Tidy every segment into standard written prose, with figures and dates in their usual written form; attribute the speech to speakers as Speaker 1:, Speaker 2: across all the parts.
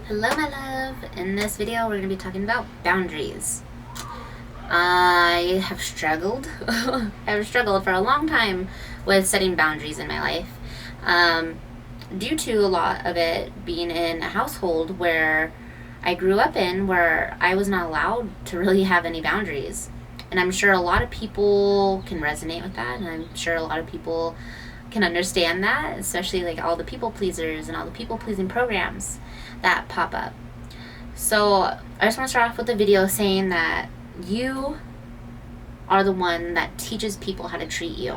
Speaker 1: Hello my love! In this video we're going to be talking about boundaries. I have struggled. I've struggled for a long time with setting boundaries in my life. Due to a lot of it being in a household where I grew up in, where I was not allowed to really have any boundaries. And I'm sure a lot of people can resonate with that, and I'm sure a lot of people can understand that, especially like all the people pleasers and all the people pleasing programs that pop up. So I just want to start off with the video saying that you are the one that teaches people how to treat you.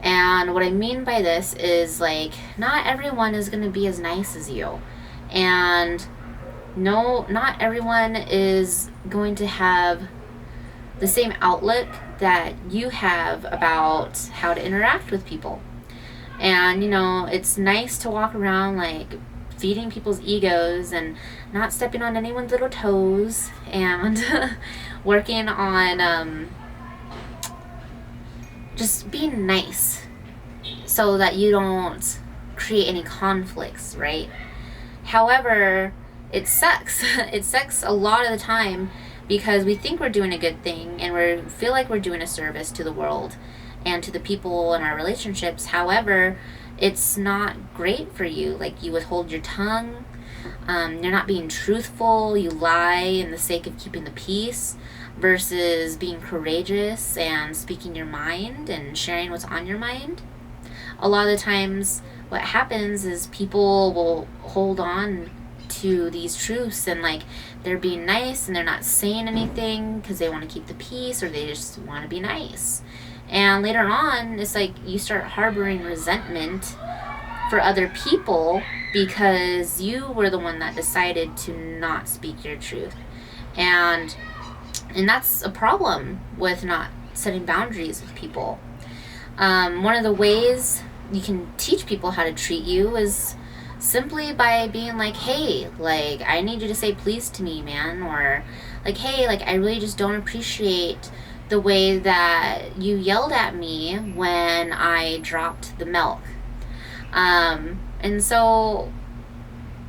Speaker 1: And what I mean by this is, like, not everyone is going to be as nice as you. And no, not everyone is going to have the same outlook that you have about how to interact with people. And, you know, it's nice to walk around like feeding people's egos and not stepping on anyone's little toes and working on just being nice so that you don't create any conflicts, right? However, it sucks. It sucks a lot of the time because we think we're doing a good thing and we feel like we're doing a service to the world and to the people in our relationships. However, it's not great for you. Like, you withhold your tongue, you're not being truthful, you lie in the sake of keeping the peace versus being courageous and speaking your mind and sharing what's on your mind. A lot of the times what happens is people will hold on to these truths and, like, they're being nice and they're not saying anything because they want to keep the peace or they just want to be nice. And later on, it's like you start harboring resentment for other people because you were the one that decided to not speak your truth. And that's a problem with not setting boundaries with people. One of the ways you can teach people how to treat you is simply by being like, hey, like, I need you to say please to me, man. Or like, hey, like, I really just don't appreciate the way that you yelled at me when I dropped the milk. And so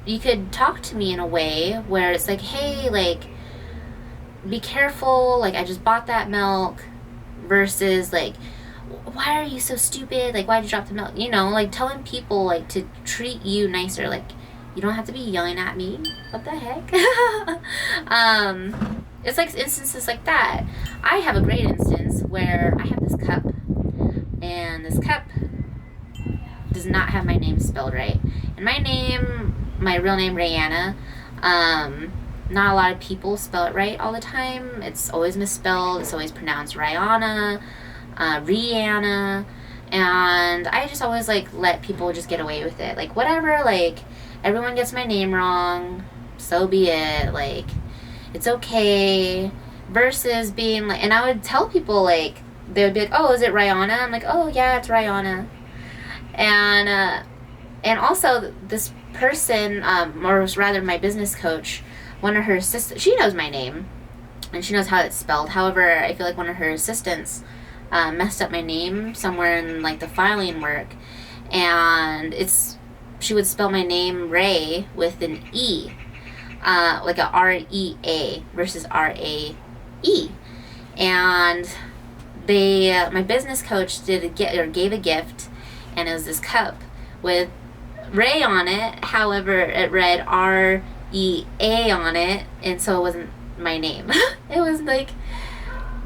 Speaker 1: you could talk to me in a way where it's like, hey, like, be careful, like, I just bought that milk, versus like, why are you so stupid? Like, why'd you drop the milk? You know, like, telling people, like, to treat you nicer. Like, you don't have to be yelling at me. What the heck? It's like instances like that. I have a great instance where I have this cup, and this cup does not have my name spelled right. And my real name, Rihanna, not a lot of people spell it right all the time. It's always misspelled. It's always pronounced Rihanna, Rihanna, and I just always, like, let people just get away with it. Like, whatever, like, everyone gets my name wrong, so be it, like, it's okay, versus being like, and I would tell people, like, they would be like, oh, is it Rihanna? I'm like, oh yeah, it's Rihanna. And also this person, or rather my business coach, one of her assistants, she knows my name and she knows how it's spelled. However, I feel like one of her assistants messed up my name somewhere in, like, the filing work, and she would spell my name Ray with an E, like a R-E-A versus R-A-E. And my business coach gave a gift, and it was this cup with Ray on it. However, it read R-E-A on it, and so it wasn't my name. It was like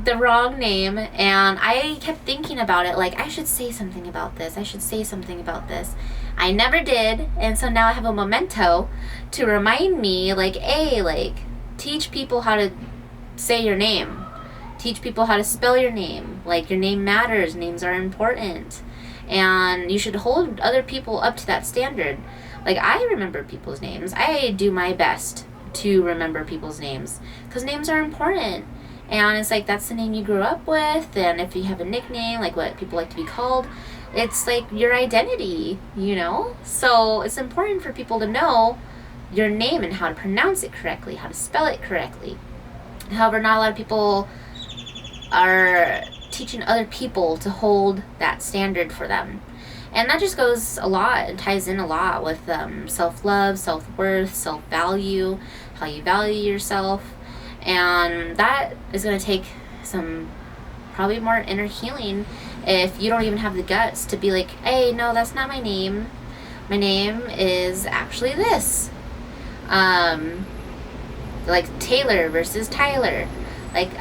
Speaker 1: the wrong name, and I kept thinking about it, like, I should say something about this. I should say something about this. I never did, and so now I have a memento to remind me, like, hey, like, teach people how to say your name. Teach people how to spell your name. Like, your name matters. Names are important. And you should hold other people up to that standard. Like, I remember people's names. I do my best to remember people's names because names are important. And it's like, that's the name you grew up with, and if you have a nickname, like what people like to be called, it's like your identity, you know? So it's important for people to know your name and how to pronounce it correctly, how to spell it correctly. However, not a lot of people are teaching other people to hold that standard for them. And that just goes a lot, it ties in a lot with self-love, self-worth, self-value, how you value yourself. And that is going to take some probably more inner healing if you don't even have the guts to be like, hey, no, that's not my name. My name is actually this. Like Taylor versus Tyler. Like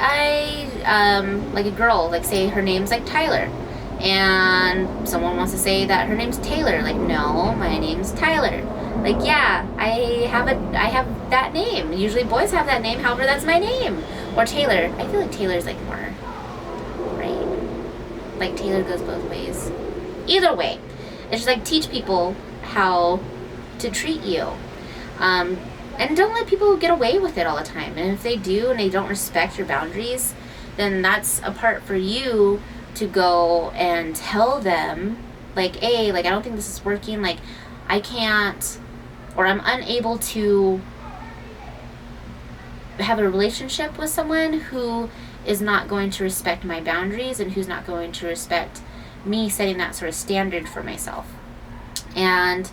Speaker 1: like a girl, like say her name's like Tyler, and someone wants to say that her name's Taylor. Like, no, my name's Tyler. Like, yeah, I have that name. Usually boys have that name, however, that's my name. Or Taylor. I feel like Taylor's like more, right? Like Taylor goes both ways. Either way, it's just like teach people how to treat you. And don't let people get away with it all the time. And if they do and they don't respect your boundaries, then that's a part for you to go and tell them, like, hey, like, I don't think this is working. Like, I can't, or I'm unable to have a relationship with someone who is not going to respect my boundaries and who's not going to respect me setting that sort of standard for myself. And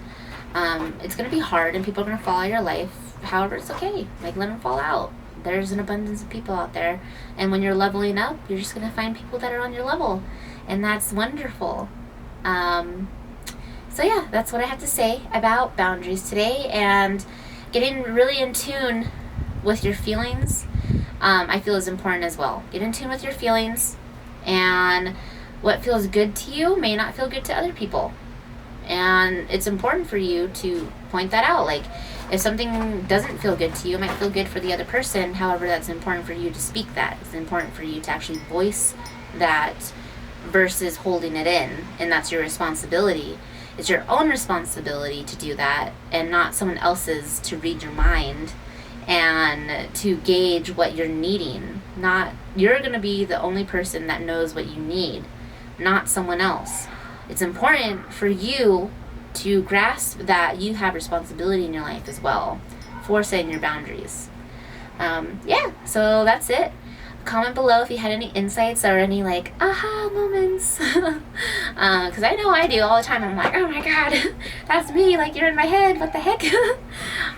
Speaker 1: it's going to be hard and people are going to fall out of your life. However, it's okay. Like, let them fall out. There's an abundance of people out there. And when you're leveling up, you're just going to find people that are on your level. And that's wonderful. So yeah, that's what I have to say about boundaries today. And getting really in tune with your feelings, I feel is important as well. Get in tune with your feelings. And what feels good to you may not feel good to other people. And it's important for you to point that out. Like, if something doesn't feel good to you, it might feel good for the other person. However, that's important for you to speak that. It's important for you to actually voice that versus holding it in. And that's your responsibility. It's your own responsibility to do that and not someone else's to read your mind and to gauge what you're needing. You're going to be the only person that knows what you need, not someone else. It's important for you to grasp that you have responsibility in your life as well for setting your boundaries. Yeah, so that's it. Comment below if you had any insights or any like aha moments. Because I know I do all the time. I'm like, oh my god, that's me. Like, you're in my head. What the heck?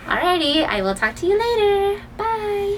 Speaker 1: Alrighty, I will talk to you later. Bye.